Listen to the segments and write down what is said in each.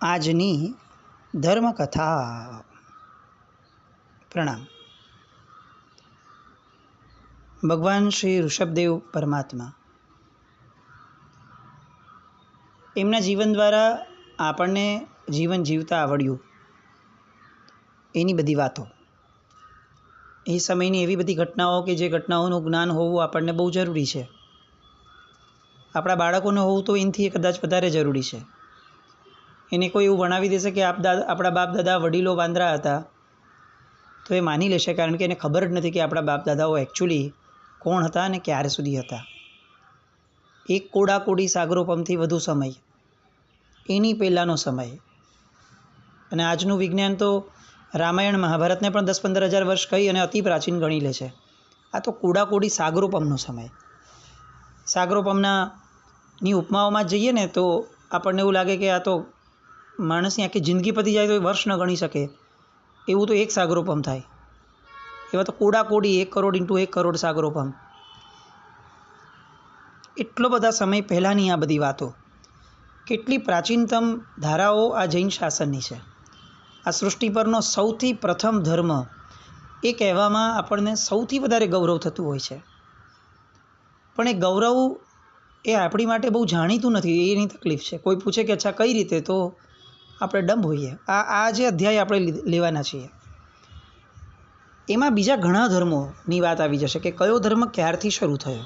આજની ધર્મકથા. પ્રણામ. ભગવાન શ્રી ઋષભદેવ પરમાત્મા એમના જીવન દ્વારા આપણને જીવન જીવતા આવડ્યું એની બધી વાતો, એ સમયની એવી બધી ઘટનાઓ કે જે ઘટનાઓનું જ્ઞાન હોવું આપણને બહુ જરૂરી છે. આપણા બાળકોને હોવું તો એનાથી કદાચ વધારે જરૂરી છે. એને કોઈ એવું ભણાવી દેશે કે આપણા બાપ દાદા વડીલો વાંદરા હતા તો એ માની લેશે, કારણ કે એને ખબર જ નથી કે આપણા બાપ દાદાઓ એકચ્યુઅલી કોણ હતા અને ક્યારે સુધી હતા. એક કોડાકોડી સાગરોપમથી વધુ સમય, એની પહેલાંનો સમય. અને આજનું વિજ્ઞાન તો રામાયણ મહાભારતને પણ 10-15 હજાર વર્ષ કહી અને અતિ પ્રાચીન ગણી લે છે. આ તો કોડાકોડી સાગરોપમનો સમય. સાગરોપમની ઉપમાઓમાં જ જઈએ ને તો આપણને એવું લાગે કે આ તો માણસની આખી જિંદગી પતી જાય તો એ વર્ષ ન ગણી શકે એવું તો એક સાગરોપમ થાય. એવા તો કોડાકોડી 1 કરોડ × 1 કરોડ સાગરોપમ. એટલો બધા સમય પહેલાંની આ બધી વાતો. કેટલી પ્રાચીનતમ ધારાઓ આ જૈન શાસનની છે. આ સૃષ્ટિ પરનો સૌથી પ્રથમ ધર્મ એ કહેવામાં આપણને સૌથી વધારે ગૌરવ થતું હોય છે. પણ એ ગૌરવ એ આપણી માટે બહુ જાણીતું નથી, એની તકલીફ છે. કોઈ પૂછે કે અચ્છા કઈ રીતે, તો આપણે ડંબ હોઈએ. આ જે અધ્યાય આપણે લેવાના છીએ એમાં બીજા ઘણા ધર્મોની વાત આવી જશે કે કયો ધર્મ ક્યારથી શરૂ થયો.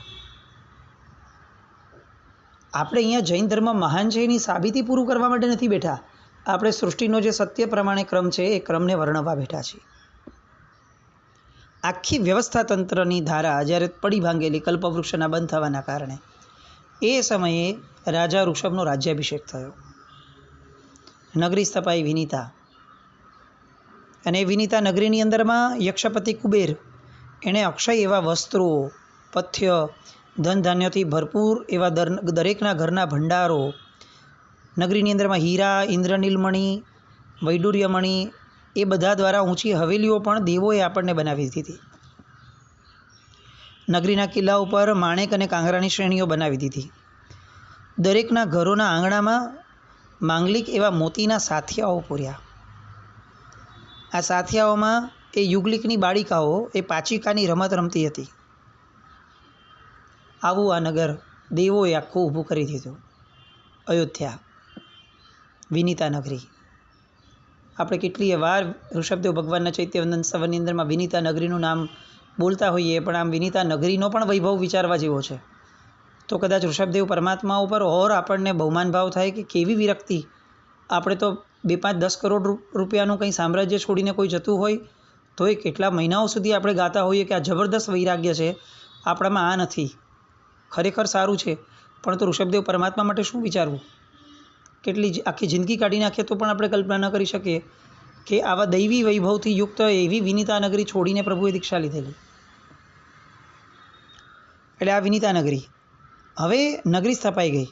આપણે અહીંયા જૈન ધર્મ મહાન છે એની સાબિતી પૂરું કરવા માટે નથી બેઠા. આપણે સૃષ્ટિનો જે સત્ય પ્રમાણે ક્રમ છે એ ક્રમને વર્ણવવા બેઠા છીએ. આખી વ્યવસ્થા તંત્રની ધારા જ્યારે પડી ભાંગેલી કલ્પવૃક્ષના બંધ થવાના કારણે, એ સમયે રાજા ઋષભનો રાજ્યાભિષેક થયો. નગરી સ્થપાઈ વિનીતા, અને વિનીતા નગરીની અંદરમાં યક્ષપતિ કુબેર એણે અક્ષય એવા વસ્ત્રો, પથ્ય, ધન ધાન્યથી ભરપૂર એવા દરેકના ઘરના ભંડારો, નગરીની અંદરમાં હીરા, ઇન્દ્રનીલમણી, વૈડૂર્યમણી, એ બધા દ્વારા ઊંચી હવેલીઓ પણ દેવોએ આપણને બનાવી દીધી. નગરીના કિલ્લા ઉપર માણેક અને કાંગરાની શ્રેણીઓ બનાવી દીધી. દરેકના ઘરોના આંગણામાં માંગલિક એવા મોતીના સાથિયાઓ પૂર્યા. આ સાથિયાઓમાં એ યુગલિકની બાળિકાઓ એ પાચિકાની રમત રમતી હતી. આવું આ નગર દેવોએ આખું ઊભું કરી દીધું. અયોધ્યા, વિનીતા નગરી. આપણે કેટલીય વાર ઋષભદેવ ભગવાનના ચૈત્યવંદન સ્તવનની અંદરમાં વિનીતા નગરીનું નામ બોલતા હોઈએ, પણ આમ વિનીતા નગરીનો પણ વૈભવ વિચારવા જેવો છે. તો કદાચ ઋષભદેવ પરમાત્મા ઉપર ઓર આપણને બહુમાન ભાવ થાય કે કેવી વિરક્તિ. આપણે તો 2-5-10 કરોડ રૂપિયાનું કંઈ સામ્રાજ્ય છોડીને કોઈ જતું હોય તો એ કેટલા મહિનાઓ સુધી આપણે ગાતા હોઈએ કે આ જબરદસ્ત વૈરાગ્ય છે, આપણામાં આ નથી. ખરેખર સારું છે, પણ તો ઋષભદેવ પરમાત્મા માટે શું વિચારવું. કેટલી આખી જિંદગી કાઢી નાખીએ તો પણ આપણે કલ્પના ન કરી શકીએ કે આવા દૈવી વૈભવથી યુક્ત એવી વિનીતા નગરી છોડીને પ્રભુએ દીક્ષા લીધેલી. એટલે આ વિનીતા નગરી. હવે નગરી સ્થપાઈ ગઈ,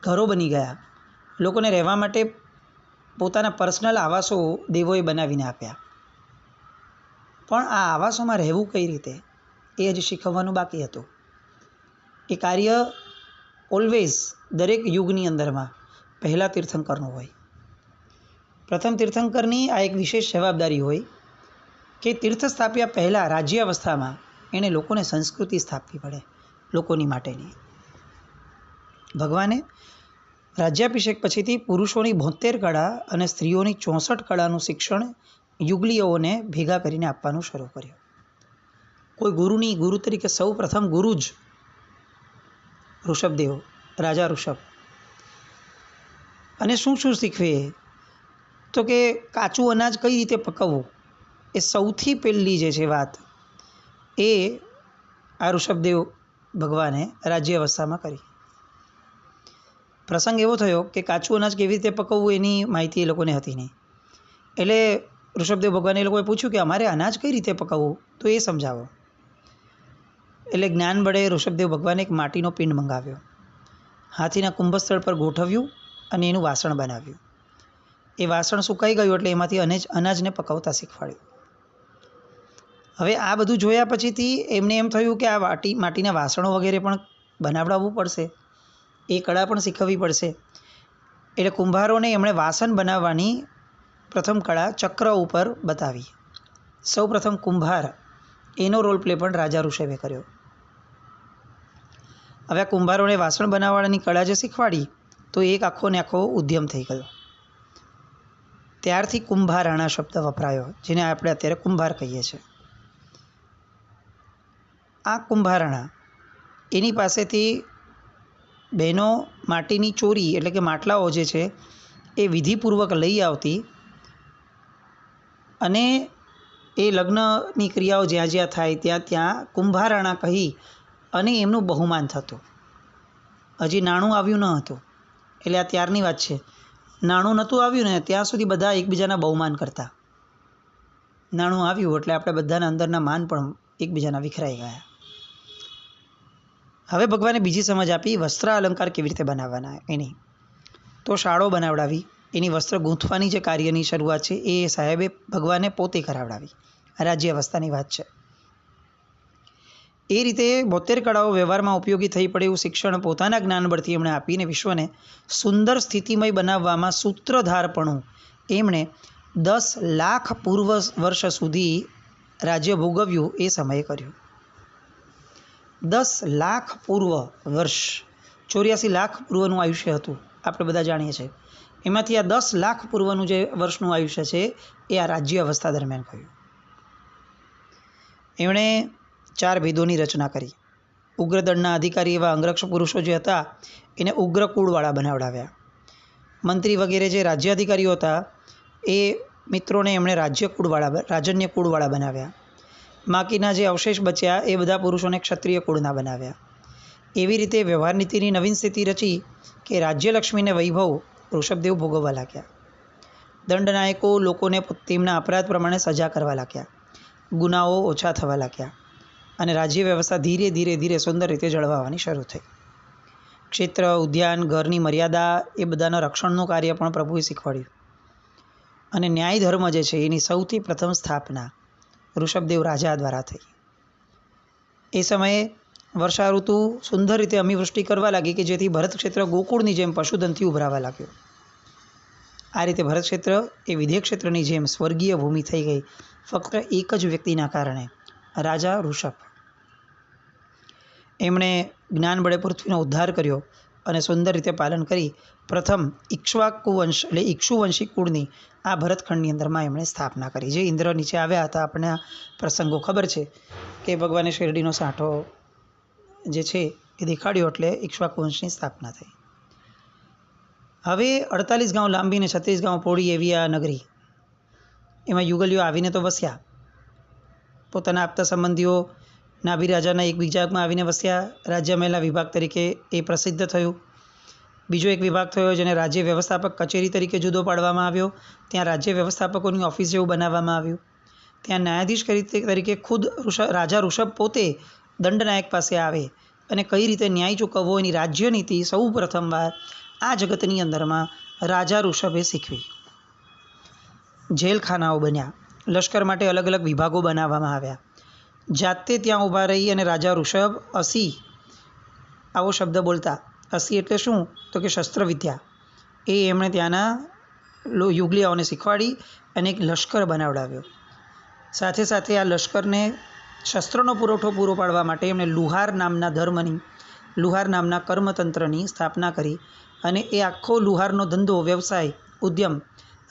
ઘરો બની ગયા, લોકોને રહેવા માટે પોતાના પર્સનલ આવાસો દેવોએ બનાવીને આપ્યા. પણ આ આવાસોમાં રહેવું કઈ રીતે એ હજી શીખવવાનું બાકી હતું. એ કાર્ય ઓલવેઝ દરેક યુગની અંદરમાં પહેલાં તીર્થંકરનું હોય. પ્રથમ તીર્થંકરની આ એક વિશેષ જવાબદારી હોય કે તીર્થ સ્થાપ્યા પહેલાં રાજ્યાવસ્થામાં એણે લોકોને સંસ્કૃતિ સ્થાપવી પડે, લોકોની માટેની. ભગવાને રાજ્યાભિષેક પછીથી પુરુષોની 72 કળા અને સ્ત્રીઓની 64 કળાનું શિક્ષણ યુગલીઓને ભેગા કરીને આપવાનું શરૂ કર્યું. કોઈ ગુરુની ગુરુ તરીકે સૌ પ્રથમ ગુરુ જ ઋષભદેવ, રાજા ઋષભ. અને શું શું શીખવે તો કે કાચું અનાજ કઈ રીતે પકવવું, એ સૌથી પહેલી જે છે વાત એ આ ઋષભદેવ ભગવાને રાજ્યાવસ્થામાં કરી. પ્રસંગ એવો થયો કે કાચું અનાજ કેવી રીતે પકવવું એની માહિતી એ લોકોને હતી નહીં. એટલે ઋષભદેવ ભગવાને એ લોકોએ પૂછ્યું કે અમારે અનાજ કઈ રીતે પકવવું, તો એ સમજાવો. એટલે જ્ઞાન બળે ઋષભદેવ ભગવાને એક માટીનો પિંડ મંગાવ્યો, હાથીના કુંભસ્થળ પર ગોઠવ્યું અને એનું વાસણ બનાવ્યું. એ વાસણ સુકાઈ ગયું એટલે એમાંથી અનાજને પકવતા શીખવાડ્યું. હવે આ બધું જોયા પછીથી એમને એમ થયું કે આ માટીના વાસણો વગેરે પણ બનાવડાવવું પડશે, એ કળા પણ શીખવવી પડશે. એટલે કુંભારોને એમણે વાસણ બનાવવાની પ્રથમ કળા ચક્ર ઉપર બતાવી. સૌ પ્રથમ કુંભાર એનો રોલ પ્લે પણ રાજા ઋષભે કર્યો. હવે આ કુંભારોને વાસણ બનાવવાની કળા જે શીખવાડી તો એક આખો ને આખો ઉદ્યમ થઈ ગયો. ત્યારથી કુંભારાણા શબ્દ વપરાયો, જેને આપણે અત્યારે કુંભાર કહીએ છીએ. આ કુંભારાણા એની પાસેથી બહેનો માટીની ચોરી એટલે કે માટલાઓ જે છે એ વિધિપૂર્વક લઈ આવતી અને એ લગ્નની ક્રિયાઓ જ્યાં જ્યાં થાય ત્યાં ત્યાં કુંભારાણા કહી અને એમનું બહુમાન થતું. હજી નાણું આવ્યું ન હતું, એટલે આ ત્યારની વાત છે. નાણું નહોતું આવ્યું ને ત્યાં સુધી બધા એકબીજાના બહુમાન કરતા. નાણું આવ્યું એટલે આપણે બધાના અંદરના માન પણ એકબીજાના વિખરાઈ ગયા. હવે ભગવાને બીજી સમજ આપી વસ્ત્ર અલંકાર કેવી રીતે બનાવવાના એની. તો શાળો બનાવડાવી, એની વસ્ત્ર ગૂંથવાની જે કાર્યની શરૂઆત છે એ સાહેબે ભગવાને પોતે કરાવડાવી. રાજ્ય અવસ્થાની વાત છે. એ રીતે 72 કળાઓ વ્યવહારમાં ઉપયોગી થઈ પડે એવું શિક્ષણ પોતાના જ્ઞાન બળથી એમણે આપીને વિશ્વને સુંદર સ્થિતિમય બનાવવામાં સૂત્રધારપણું એમણે 10 લાખ પૂર્વ વર્ષ સુધી રાજ્ય ભોગવ્યું એ સમયે કર્યું. 10 લાખ પૂર્વ વર્ષ, 84 લાખ પૂર્વનું આયુષ્ય હતું આપણે બધા જાણીએ છીએ. એમાંથી આ 10 લાખ પૂર્વનું જે વર્ષનું આયુષ્ય છે એ આ રાજ્ય અવસ્થા દરમિયાન કહ્યું. એમણે 4 ભેદોની રચના કરી. ઉગ્રદળના અધિકારી એવા અંગરક્ષ પુરુષો જે હતા એને ઉગ્ર કુળવાળા બનાવડાવ્યા. મંત્રી વગેરે જે રાજ્ય અધિકારીઓ હતા એ મિત્રોને એમણે રાજન્ય કુળવાળા બનાવ્યા. બાકીના જે અવશેષ બચ્યા એ બધા પુરુષોને ક્ષત્રિય કુળના બનાવ્યા. એવી રીતે વ્યવહાર નીતિની નવીન સ્થિતિ રચી કે રાજ્યલક્ષ્મીને વૈભવ ઋષભદેવ ભોગવવા લાગ્યા. દંડનાયકો લોકોને તેમના અપરાધ પ્રમાણે સજા કરવા લાગ્યા. ગુનાઓ ઓછા થવા લાગ્યા અને રાજ્ય વ્યવસ્થા ધીરે ધીરે ધીરે સુંદર રીતે જળવાવાની શરૂ થઈ. ક્ષેત્ર, ઉદ્યાન, ઘરની મર્યાદા એ બધાના રક્ષણનું કાર્ય પણ પ્રભુએ શીખવાડ્યું. અને ન્યાય ધર્મ જે છે એની સૌથી પ્રથમ સ્થાપના ઋષભદેવ રાજા દ્વારા થઈ. એ સમયે વર્ષા ઋતુ સુંદર રીતે અમિવૃષ્ટિ કરવા લાગી કે જેથી ભરત ક્ષેત્ર ગોકુળની જેમ પશુધનથી ઉભરાવા લાગ્યો. આ રીતે ભરત ક્ષેત્ર એ વિધેય ક્ષેત્રની જેમ સ્વર્ગીય ભૂમિ થઈ ગઈ, ફક્ત એક જ વ્યક્તિના કારણે, રાજા ઋષભ. એમણે જ્ઞાન બળે પૃથ્વીનો ઉદ્ધાર કર્યો અને સુંદર રીતે પાલન કરી પ્રથમ ઇક્ષ્વાકુ વંશ એટલે ઇક્ષુવંશી કુળની આ ભરતખંડની અંદરમાં એમણે સ્થાપના કરી. જે ઇન્દ્ર નીચે આવ્યા હતા, આપણને આ પ્રસંગો ખબર છે કે ભગવાને શેરડીનો સાંઠો જે છે એ દેખાડ્યો એટલે ઇક્ષ્વાકુ વંશની સ્થાપના થઈ. હવે 48 ગાંવ લાંબી ને 36 ગાંવ પહોળી એવી આ નગરી, એમાં યુગલીઓ આવીને તો વસ્યા. પોતાના આપતા સંબંધીઓ નાભી રાજાના એક વિભાગમાં આવીને વસ્યા. રાજ્ય મહેલા વિભાગ તરીકે એ પ્રસિદ્ધ થયું. બીજો એક વિભાગ થયો જેને રાજ્ય વ્યવસ્થાપક કચેરી તરીકે જુદો પાડવામાં આવ્યો. ત્યાં રાજ્ય વ્યવસ્થાપકોની ઓફિસ જેવું બનાવવામાં આવ્યું. ત્યાં ન્યાયાધીશ તરીકે ખુદ રાજા ઋષભ પોતે દંડનાયક પાસે આવે અને કઈ રીતે ન્યાય ચૂકવવો એની રાજ્ય નીતિ સૌ પ્રથમવાર આ જગતની અંદરમાં રાજા ઋષભે શીખવી. જેલખાનાઓ બન્યા, લશ્કર માટે અલગ અલગ વિભાગો બનાવવામાં આવ્યા. જાતે ત્યાં ઊભા રહી અને રાજા ઋષભ 80 આવો શબ્દ બોલતા. 80 એટલે શું? તો કે શસ્ત્રવિદ્યા. એ એમણે ત્યાંના યુગલિયાઓને શીખવાડી અને એક લશ્કર બનાવડાવ્યો. સાથે સાથે આ લશ્કરને શસ્ત્રનો પુરવઠો પૂરો પાડવા માટે એમણે લુહાર નામના કર્મતંત્રની સ્થાપના કરી અને એ આખો લુહારનો ધંધો, વ્યવસાય, ઉદ્યમ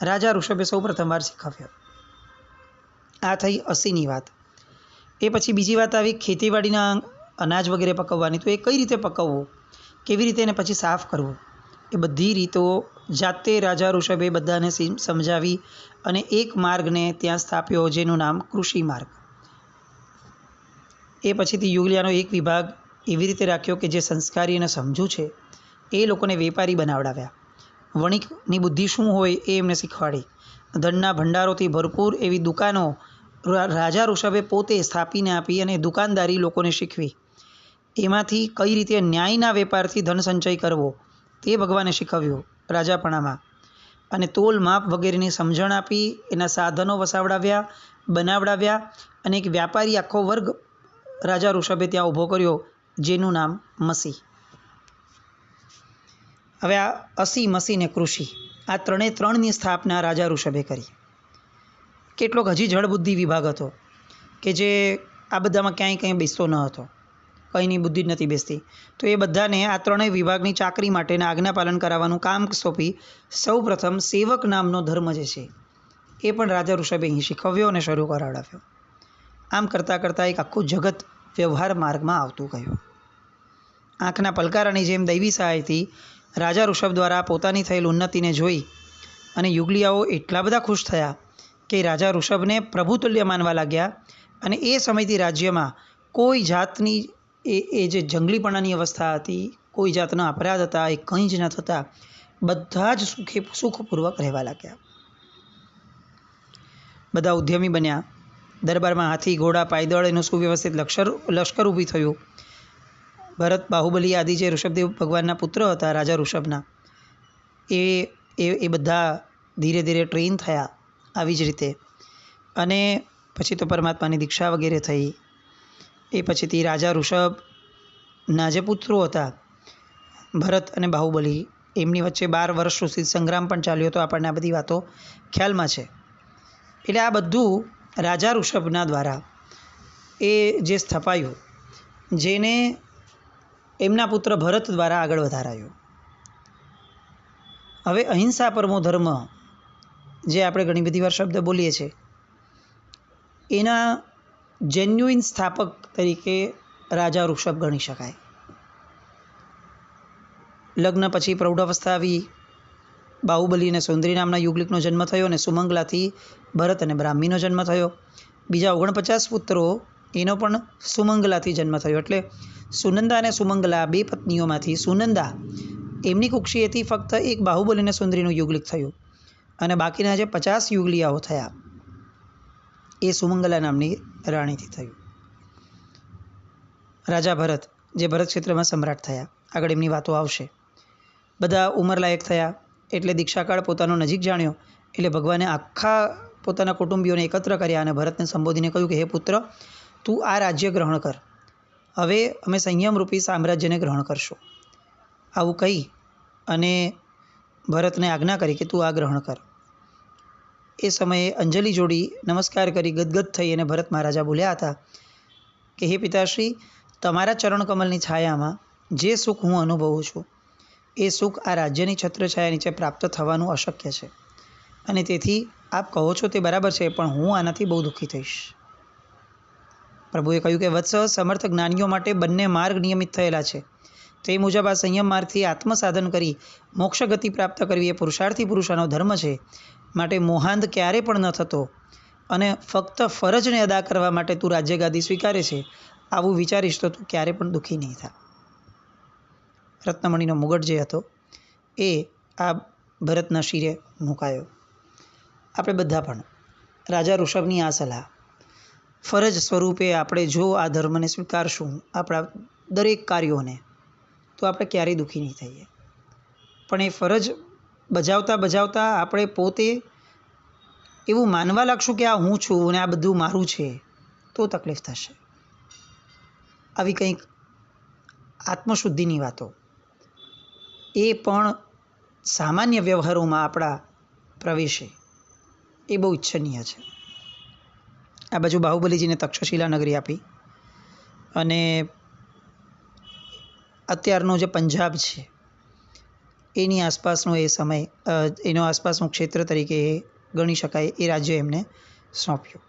રાજા ઋષભે સૌ પ્રથમવાર શીખવ્યો. આ થઈ 80ની વાત. એ પછી બીજી વાત આવી ખેતીવાડીના અનાજ વગેરે પકવવાની. તો એ કઈ રીતે પકવવું, કેવી રીતે એને પછી સાફ કરવું, એ બધી રીતો જાતે રાજા ઋષભે બધાને સમજાવી અને એક માર્ગને ત્યાં સ્થાપ્યો જેનું નામ કૃષિ માર્ગ. એ પછીથી યુગલિયાનો એક વિભાગ એવી રીતે રાખ્યો કે જે સંસ્કારી અને સમજુ છે એ લોકોને વેપારી બનાવડાવ્યા. વણિકની બુદ્ધિ શું હોય એ એમને શીખવાડી. ધનના ભંડારોથી ભરપૂર એવી દુકાનો રાજા ઋષભે પોતે સ્થાપીને આપી અને દુકાનદારી લોકોને શીખવી. એમાંથી કઈ રીતે ન્યાયના વેપારથી ધન સંચય કરવો તે ભગવાને શીખવ્યું રાજાપણામાં. અને તોલ માપ વગેરેની સમજણ આપી, એના સાધનો વસાવડાવ્યા, બનાવડાવ્યા અને એક વ્યાપારી આખો વર્ગ રાજા ઋષભે ત્યાં ઊભો કર્યો જેનું નામ મસી. હવે આ અસી મસી ને કૃષિ આ ત્રણની સ્થાપના રાજા ઋષભે કરી. કેટલોક હજી જળબુદ્ધિ વિભાગ હતો કે જે આ બધામાં ક્યાંય કંઈ બેસતો ન હતો, કંઈની બુદ્ધિ જ નથી બેસતી. તો એ બધાને આ ત્રણેય વિભાગની ચાકરી માટેના આજ્ઞા પાલન કરાવવાનું કામ સોંપી સૌ પ્રથમ સેવક નામનો ધર્મ જે છે એ પણ રાજા ઋષભે અહીં શીખવ્યો અને શરૂ કરાવડાવ્યો. આમ કરતાં કરતાં એક આખું જગત વ્યવહાર માર્ગમાં આવતું ગયું. આંખના પલકારાની જેમ દૈવી સહાયથી રાજા ઋષભ દ્વારા પોતાની થયેલ ઉન્નતિને જોઈ અને યુગલિયાઓ એટલા બધા ખુશ થયા કે રાજા ઋષભને પ્રભુતુલ્ય માનવા લાગ્યા. અને એ સમયથી રાજ્યમાં કોઈ જાતની એ જે જંગલીપણાની અવસ્થા હતી, કોઈ જાતના અપરાધ હતા, એ કંઈ જ ન થતા બધા જ સુખપૂર્વક રહેવા લાગ્યા. બધા ઉદ્યમી બન્યા. દરબારમાં હાથી, ઘોડા, પાયદળ એનું સુવ્યવસ્થિત લશ્કર ઊભી થયું. ભરત, બાહુબલી આદિ જે ઋષભદેવ ભગવાનના પુત્ર હતા રાજા ઋષભના, એ બધા ધીરે ધીરે ટ્રેન થયા આવી જ રીતે. અને પછી તો પરમાત્માની દીક્ષા વગેરે થઈ. એ પછીથી રાજા ઋષભના જે પુત્રો હતા ભરત અને બાહુબલી, એમની વચ્ચે 12 વર્ષ સુધી સંગ્રામ પણ ચાલ્યો હતો. આપણને આ બધી વાતો ખ્યાલમાં છે. એટલે આ બધું રાજા ઋષભના દ્વારા એ જે સ્થપાયું, જેને એમના પુત્ર ભરત દ્વારા આગળ વધારાયું. હવે અહિંસા પરમો ધર્મ જે આપણે ઘણી બધી વાર શબ્દ બોલીએ છીએ, એના જેન્યુઇન સ્થાપક તરીકે રાજા ઋષભ ગણી શકાય. લગ્ન પછી પ્રૌઢાવસ્થા આવી, બાહુબલી અને સુંદરી નામના યુગલિકનો જન્મ થયો અને સુમંગલાથી ભરત અને બ્રાહ્મીનો જન્મ થયો. બીજા 49 પુત્રો, એનો પણ સુમંગલાથી જન્મ થયો. એટલે સુનંદા અને સુમંગલા 2 પત્નીઓમાંથી સુનંદા એમની કુક્ષીએથી ફક્ત એક બાહુબલી અને સુંદરીનું યુગલિક થયું અને બાકીના જે 50 યુગલિયાઓ થયા એ સુમંગલા નામની રાણીથી થયું. રાજા ભરત જે ભરત ક્ષેત્રમાં સમ્રાટ થયા, આગળ એમની વાતો આવશે. બધા ઉંમરલાયક થયા એટલે દીક્ષાકાળ પોતાનો નજીક જાણ્યો એટલે ભગવાને આખા પોતાના કુટુંબીઓને એકત્ર કર્યા અને ભરતને સંબોધીને કહ્યું કે હે પુત્ર, તું આ રાજ્ય ગ્રહણ કર. હવે અમે સંયમરૂપી સામ્રાજ્યને ગ્રહણ કરશું. આવું કહી અને ભરતને આજ્ઞા કરી કે તું આ ગ્રહણ કર. એ સમયે અંજલિ જોડી નમસ્કાર કરી ગદગદ થઈ અને ભરત મહારાજા બોલ્યા હતા કે હે પિતાશ્રી, તમારા ચરણકમલની છાયામાં જે સુખ હું અનુભવું છું એ સુખ આ રાજ્યની છત્રછાયા નીચે પ્રાપ્ત થવાનું અશક્ય છે. અને તેથી આપ કહો છો તે બરાબર છે, પણ હું આનાથી બહુ દુઃખી થઈશ. પ્રભુએ કહ્યું કે વત્સ, સમર્થ જ્ઞાનીઓ માટે બંને માર્ગ નિયમિત થયેલા છે. તે મુજબ આ સંયમ માર્ગથી આત્મસાધન કરી મોક્ષ ગતિ પ્રાપ્ત કરવી એ પુરુષાર્થી પુરુષાનો ધર્મ છે. માટે મોહાંધ ક્યારે પણ ન થતો અને ફક્ત ફરજને અદા કરવા માટે તું રાજ્યગાદી સ્વીકારે છે, આવું વિચારીશ તો તું ક્યારે પણ દુઃખી નહીં થા. રત્નમણીનો મુગટ જે હતો એ આ ભરતના શિરે મુકાયો. આપણે બધા પણ રાજા ઋષભની આ સલાહ ફરજ સ્વરૂપે આપણે જો આ ધર્મને સ્વીકારશું આપણા દરેક કાર્યોને, તો આપણે ક્યારેય દુઃખી નહીં થઈએ. પણ એ ફરજ બજાવતા આપણે પોતે એવું માનવા લાગશું કે આ હું છું અને આ બધું મારું છે, તો તકલીફ થશે. આવી કંઈક આત્મશુદ્ધિની વાતો એ પણ સામાન્ય વ્યવહારોમાં આપણા પ્રવેશે એ બહુ ઈચ્છનીય છે. આ બાજુ બાહુબલીજીને તક્ષશિલા નગરી આપી અને અત્યારનો જે પંજાબ છે એની આસપાસનો એ સમય, એનો આસપાસનું ક્ષેત્ર તરીકે ગણી શકાય, એ રાજ્ય એમને સોંપ્યું.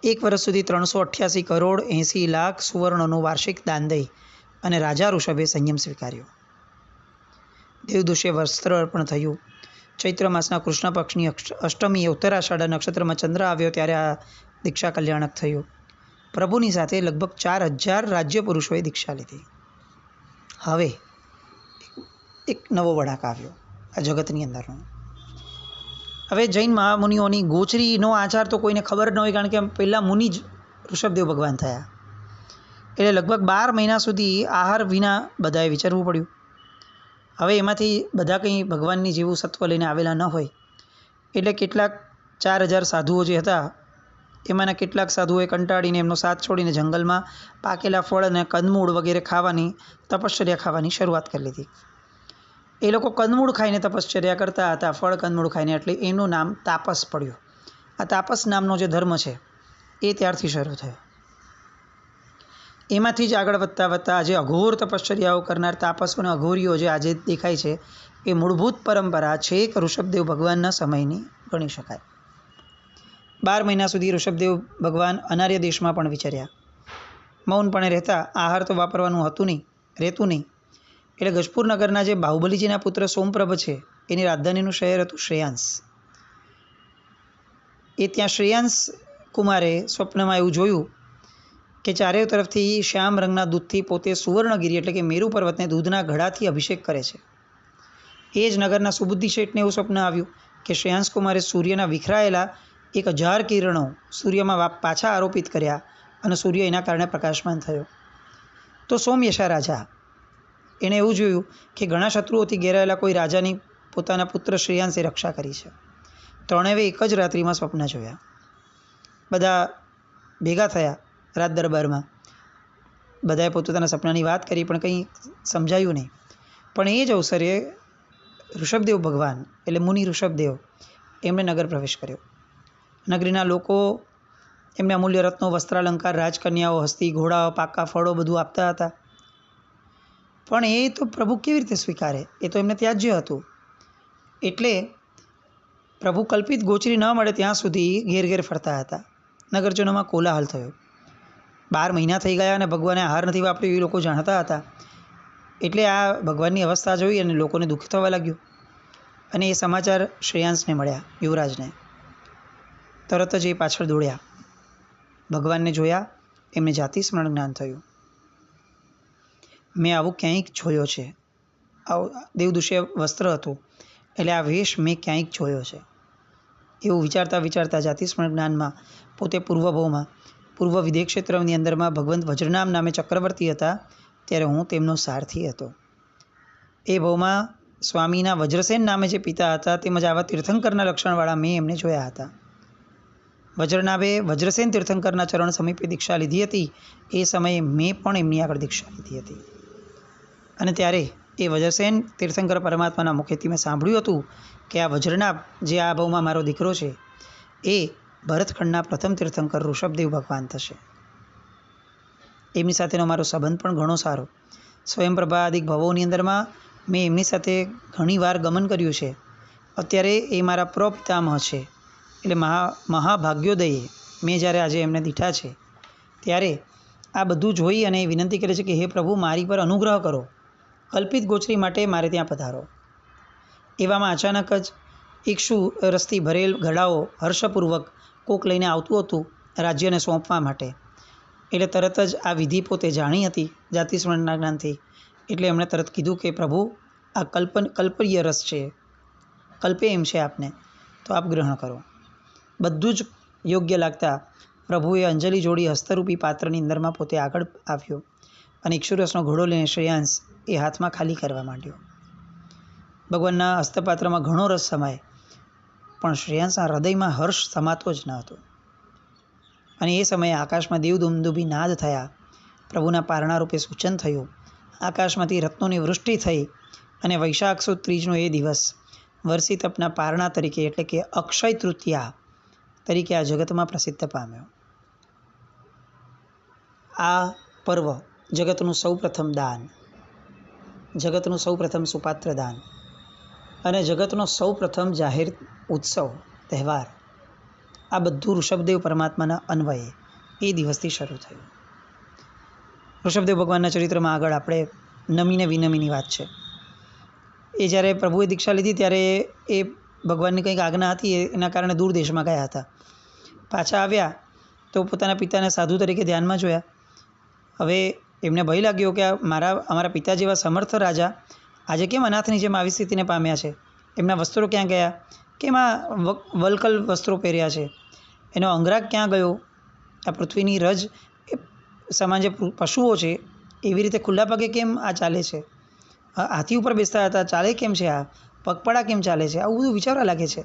1 વર્ષ સુધી 388 કરોડ 80 લાખ સુવર્ણનું વાર્ષિક દાન દઈ અને રાજા ઋષભે સંયમ સ્વીકાર્યો. દેવદૂષે વસ્ત્ર અર્પણ થયું. ચૈત્ર માસના કૃષ્ણ પક્ષની અષ્ટમીએ ઉત્તરાષાઢ નક્ષત્રમાં ચંદ્ર આવ્યો ત્યારે આ દીક્ષા કલ્યાણક થયું. પ્રભુની સાથે લગભગ 4000 રાજ્ય પુરુષોએ દીક્ષા લીધી. હવે એક નવો વળાંક આવ્યો આ જગતની અંદરનો. હવે જૈન મહામુનિઓની ગોચરીનો આચાર તો કોઈને ખબર ન હોય, કારણ કે પહેલાં મુનિ જ ઋષભદેવ ભગવાન થયા. એટલે લગભગ 12 મહિના સુધી આહાર વિના બધાએ વિચારવું પડ્યું. હવે એમાંથી બધા કંઈ ભગવાનની જેવું સત્વ લઈને આવેલા ન હોય એટલે કેટલાક 4000 સાધુઓ જે હતા એમાંના કેટલાક સાધુઓએ કંટાળીને એમનો સાથ છોડીને જંગલમાં પાકેલા ફળ અને કંદમૂળ વગેરે ખાવાની, તપશ્ચર્યા ખાવાની શરૂઆત કરી લીધી. એ લોકો કંદમૂળ ખાઈને તપશ્ચર્યા કરતા હતા, ફળ કંદમૂળ ખાઈને, એટલે એનું નામ તાપસ પડ્યું. આ તાપસ નામનો જે ધર્મ છે એ ત્યારથી શરૂ થયો. એમાંથી જ આગળ વધતા વધતા આજે અઘોર તપશ્ચર્યાઓ કરનાર તાપસો અને અઘોરીઓ જે આજે દેખાય છે એ મૂળભૂત પરંપરા છેક ઋષભદેવ ભગવાનના સમયની ગણી શકાય. 12 મહિના સુધી ઋષભદેવ ભગવાન અનાર્ય દેશમાં પણ વિચર્યા. મૌનપણે રહેતા, આહાર તો વાપરવાનું રહેતું નહીં. એટલે ગજપુર નગરના જે બાહુબલીજીના પુત્ર સોમપ્રભ છે એની રાજધાનીનું શહેર હતું શ્રેયાંશ. એ ત્યાં શ્રેયાંશ કુમારે સ્વપ્નમાં એવું જોયું કે ચારે તરફથી શ્યામ રંગના દૂધથી પોતે સુવર્ણગીરી એટલે કે મેરુ પર્વતને દૂધના ઘડાથી અભિષેક કરે છે. એ જ નગરના સુબુદ્ધિ શેઠને એવું સ્વપ્ન આવ્યું કે શ્રેયાંશ કુમારે સૂર્યના વિખરાયેલા 1000 કિરણો સૂર્યમાં પાછા આરોપિત કર્યા અને સૂર્ય એના કારણે પ્રકાશમાન થયો. તો સોમયશા રાજા એણે એવું જોયું કે ઘણા શત્રુઓથી ઘેરાયેલા કોઈ રાજાની પોતાના પુત્ર શ્રેયાંશે રક્ષા કરી છે. ત્રણેવે એક જ રાત્રિમાં સ્વપ્ન જોયા. બધા ભેગા થયા રાજ દરબારમાં. બધાએ પોતપોતાના સપનાની વાત કરી પણ કંઈ સમજાયું નહીં. પણ એ જ અવસરે ઋષભદેવ ભગવાન એટલે મુનિ ઋષભદેવ એમણે નગર પ્રવેશ કર્યો. નગરીના લોકો એમને અમૂલ્ય રત્નો, વસ્ત્રાલંકાર, રાજકન્યાઓ, હસ્તી, ઘોડાઓ, પાકા ફળો બધું આપતા હતા. પણ એ તો પ્રભુ કેવી રીતે સ્વીકારે? એ તો એમને ત્યાજ્ય હતું. એટલે પ્રભુ કલ્પિત ગોચરી ન મળે ત્યાં સુધી ઘેર ઘેર ફરતા હતા. નગરજનોમાં કોલાહલ થયો. 12 મહિના થઈ ગયા અને ભગવાને આહાર નથી વાપર્યો એ લોકો જાણતા હતા. એટલે આ ભગવાનની અવસ્થા જોઈ અને લોકોને દુઃખ થવા લાગ્યું. અને એ સમાચાર શ્રેયાંશને મળ્યા, યુવરાજને. તરત જ એ પાછળ દોડ્યા, ભગવાનને જોયા, એમને જાતિ સ્મરણ જ્ઞાન થયું. મેં આવું ક્યાંક જોયો છે. આવું દેવદૂષિય વસ્ત્ર હતું એટલે આ વેશ મેં ક્યાંક જોયો છે. એવું વિચારતા વિચારતા જાતિ સ્મરણ જ્ઞાનમાં પોતે પૂર્વ વિદેહ ક્ષેત્રની અંદરમાં ભગવંત વજ્રનામ નામે ચક્રવર્તી હતા ત્યારે હું તેમનો સારથી હતો. એ ભવમાં સ્વામીના વજ્રસેન નામે જે પિતા હતા તેમજ આવા તીર્થંકરના લક્ષણવાળા મેં એમને જોયા હતા. વજ્રનાભે વજ્રસેન તીર્થંકરના ચરણ સમીપે દીક્ષા લીધી હતી. એ સમયે મેં પણ એમની આગળ દીક્ષા લીધી હતી. અને ત્યારે એ વજ્રસેન તીર્થંકર પરમાત્માના મુખેથી મેં સાંભળ્યું હતું કે આ વજ્રનાભ જે આ ભાવમાં મારો દીકરો છે એ ભરતખંડના પ્રથમ તીર્થંકર ઋષભદેવ ભગવાન થશે. એમની સાથેનો મારો સંબંધ પણ ઘણો સારો. સ્વયંપ્રભા આદિક ભવોની અંદરમાં મેં એમની સાથે ઘણીવાર ગમન કર્યું છે. અત્યારે એ મારા પ્રપિતામહ છે. એટલે મહાભાગ્યોદયે મેં જ્યારે આજે એમને દીઠા છે ત્યારે આ બધું જોઈ અને વિનંતી કરે છે કે હે પ્રભુ, મારી પર અનુગ્રહ કરો, કલ્પિત ગોચરી માટે મારે ત્યાં પધારો. એવામાં અચાનક જ ઇક્ષુ રસથી ભરેલ ઘડાઓ હર્ષપૂર્વક કોક લઈને આવતું હતું રાજ્યને સોંપવા માટે. એટલે તરત જ આ વિધિ પોતે જાણી હતી જાતિ સ્મરણના જ્ઞાનથી. એટલે એમણે તરત કીધું કે પ્રભુ, આ કલ્પીય રસ છે, કલ્પે એમ છે આપને, તો આપ ગ્રહણ કરો. બધું જ યોગ્ય લાગતા પ્રભુએ અંજલિ જોડી હસ્તરૂપી પાત્રની અંદરમાં પોતે આગળ આવ્યો અને ઇક્ષુરસનો ઘોડો લઈને શ્રેયાંશ એ હાથમાં ખાલી કરવા માંડ્યો. ભગવાનના હસ્તપાત્રમાં ઘણો રસ સમાય પણ શ્રેયાંશના હૃદયમાં હર્ષ સમાતો જ ન હતો. અને એ સમયે આકાશમાં દેવદુંદુભી નાદ થયા. પ્રભુના પારણા રૂપે સૂચન થયું. આકાશમાંથી રત્નોની વૃષ્ટિ થઈ અને વૈશાખ સુદ ત્રીજનો એ દિવસ વર્ષી તપના પારણા તરીકે એટલે કે અક્ષય તૃતીયા તરીકે આ જગતમાં પ્રસિદ્ધ પામ્યો. આ પર્વ જગતનું સૌપ્રથમ દાન, જગતનું સૌપ્રથમ સુપાત્ર દાન અને જગતનો સૌપ્રથમ જાહેર ઉત્સવ તહેવાર, આ બધું ઋષભદેવ પરમાત્માના અન્વયે એ દિવસથી શરૂ થયું. ઋષભદેવ ભગવાનના ચરિત્રમાં આગળ આપણે નમીને વિનમીની વાત છે. એ જ્યારે પ્રભુએ દીક્ષા લીધી ત્યારે એ ભગવાનની કંઈક આજ્ઞા હતી, એના કારણે દૂર દેશમાં ગયા હતા. પાછા આવ્યા તો પોતાના પિતાને સાધુ તરીકે ધ્યાનમાં જોયા. હવે એમને ભય લાગ્યો કે અમારા પિતા જેવા સમર્થ રાજા આજે કેમ અનાથની જેમ આવી સ્થિતિને પામ્યા છે? એમના વસ્ત્રો ક્યાં ગયા? કેમ આ વલકલ વસ્ત્રો પહેર્યા છે? એનો અંગરાગ ક્યાં ગયો? આ પૃથ્વીની રજ એ સમાન જે પશુઓ છે એવી રીતે ખુલ્લા પગે કેમ આ ચાલે છે? હાથી ઉપર બેસતા હતા, ચાલે કેમ છે? આ પગપાળા કેમ ચાલે છે? આવું બધું વિચારવા લાગે છે.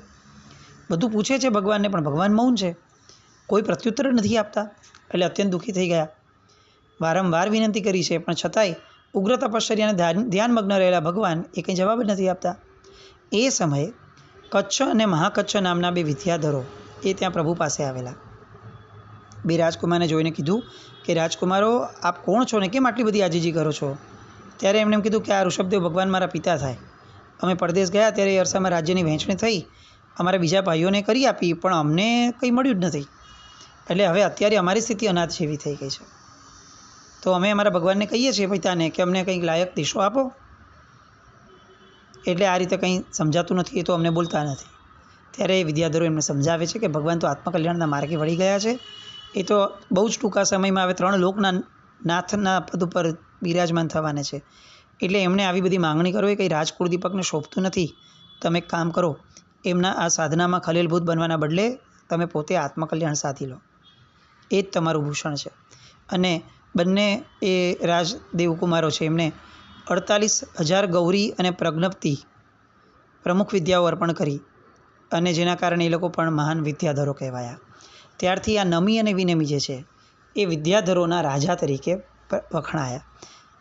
બધું પૂછે છે ભગવાનને, પણ ભગવાન મૌન છે, કોઈ પ્રત્યુત્તર નથી આપતા. એટલે અત્યંત દુઃખી થઈ ગયા. વારંવાર વિનંતી કરી છે પણ છતાંય ઉગ્ર તપશ્ચર્યાને ધ્યાનમગ્ન રહેલા ભગવાન એ કંઈ જવાબ જ નથી આપતા. એ સમયે કચ્છ અને મહાકચ્છ નામના બે વિદ્યાધરો એ ત્યાં પ્રભુ પાસે આવેલા. બે રાજકુમારને જોઈને કીધું કે રાજકુમારો આપ કોણ છો ને કેમ આટલી બધી આજીજી કરો છો? ત્યારે એમણે એમ કીધું કે આ ઋષભદેવ ભગવાન મારા પિતા થાય. અમે પરદેશ ગયા ત્યારે એ અરસામાં રાજ્યની વહેંચણી થઈ, અમારા બીજા ભાઈઓને કરી આપી, પણ અમને કંઈ મળ્યું જ નથી. એટલે હવે અત્યારે અમારી સ્થિતિ અનાથ જેવી થઈ ગઈ છે. તો અમે અમારા ભગવાનને કહીએ છીએ પિતાને કે અમને કંઈક લાયક દિશો આપો. એટલે આ રીતે કંઈ સમજાતું નથી, એ તો અમને બોલતા નથી. ત્યારે એ વિદ્યાધરો એમને સમજાવે છે કે ભગવાન તો આત્મકલ્યાણના માર્ગે વળી ગયા છે. એ તો બહુ જ ટૂંકા સમયમાં હવે 3 લોકના નાથના પદ ઉપર બિરાજમાન થવાને છે. એટલે એમણે આવી બધી માંગણી કરો એ કંઈ રાજકુળ દીપકને શોભતું નથી. તમે એક કામ કરો, એમના આ સાધનામાં ખલેલભૂત બનવાના બદલે તમે પોતે આત્મકલ્યાણ સાધી લો. એ જ તમારું ભૂષણ છે. અને બંને એ રાજદેવકુમારો છે એમને 48,000 ગૌરી અને પ્રજ્ઞપ્તિ પ્રમુખ વિદ્યાઓ અર્પણ કરી, અને જેના કારણે એ લોકો પણ મહાન વિદ્યાધરો કહેવાયા. ત્યારથી આ નમી અને વિનમી જે છે એ વિદ્યાધરોના રાજા તરીકે વખણાયા.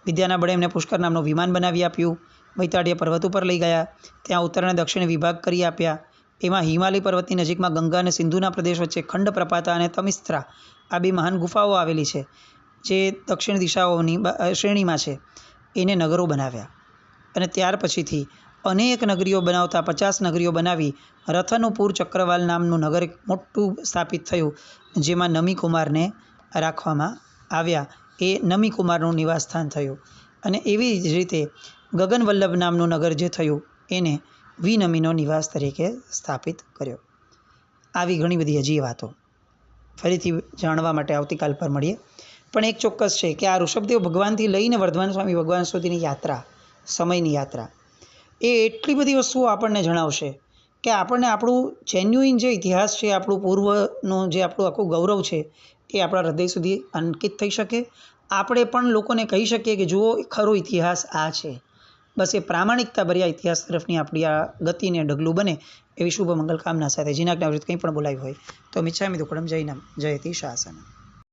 વિદ્યાના બળે એમને પુષ્કર નામનું વિમાન બનાવી આપ્યું, વૈતાળીય પર્વત ઉપર લઈ ગયા, ત્યાં ઉત્તર અને દક્ષિણ વિભાગ કરી આપ્યા. એમાં હિમાલય પર્વતની નજીકમાં ગંગા અને સિંધુના પ્રદેશ વચ્ચે ખંડ પ્રપાતા અને તમિસ્ત્રા આ બે મહાન ગુફાઓ આવેલી છે, જે દક્ષિણ દિશાઓની શ્રેણીમાં છે. એને નગરો બનાવ્યા. અને ત્યાર પછીથી અનેક નગરીઓ બનાવતા 50 નગરીઓ બનાવી રથનુપુર ચક્રવાલ નામનું નગર એક મોટું સ્થાપિત થયું, જેમાં નમી કુમારને રાખવામાં આવ્યા. એ નમી કુમારનું નિવાસસ્થાન થયું. અને એવી જ રીતે ગગનવલ્લભ નામનું નગર જે થયું એને વિનમીનો નિવાસ તરીકે સ્થાપિત કર્યો. આવી ઘણી બધી હજી વાતો ફરીથી જાણવા માટે આવતીકાલ પર મળીએ. પણ એક ચોક્કસ છે કે આ ઋષભદેવ ભગવાનથી લઈને વર્ધમાન સ્વામી ભગવાન સુધીની યાત્રા, સમયની યાત્રા, એ એટલી બધી વસ્તુઓ આપણને જણાવશે કે આપણને આપણું જેન્યુઇન જે ઇતિહાસ છે, આપણું પૂર્વનું જે આપણું આખું ગૌરવ છે, એ આપણા હૃદય સુધી અંકિત થઈ શકે. આપણે પણ લોકોને કહી શકીએ કે જુઓ ખરો ઇતિહાસ આ છે. બસ એ પ્રામાણિકતા ભર્યા ઇતિહાસ તરફની આપણી આ ગતિને ડગલું બને એવી શુભ મંગલ કામના સાથે જીનાજ્ઞાવૃત્ત કંઈ પણ બોલાવી હોય તો મિચ્છામિ દુક્કડમ જૈનમ જયતિ શાસનમ.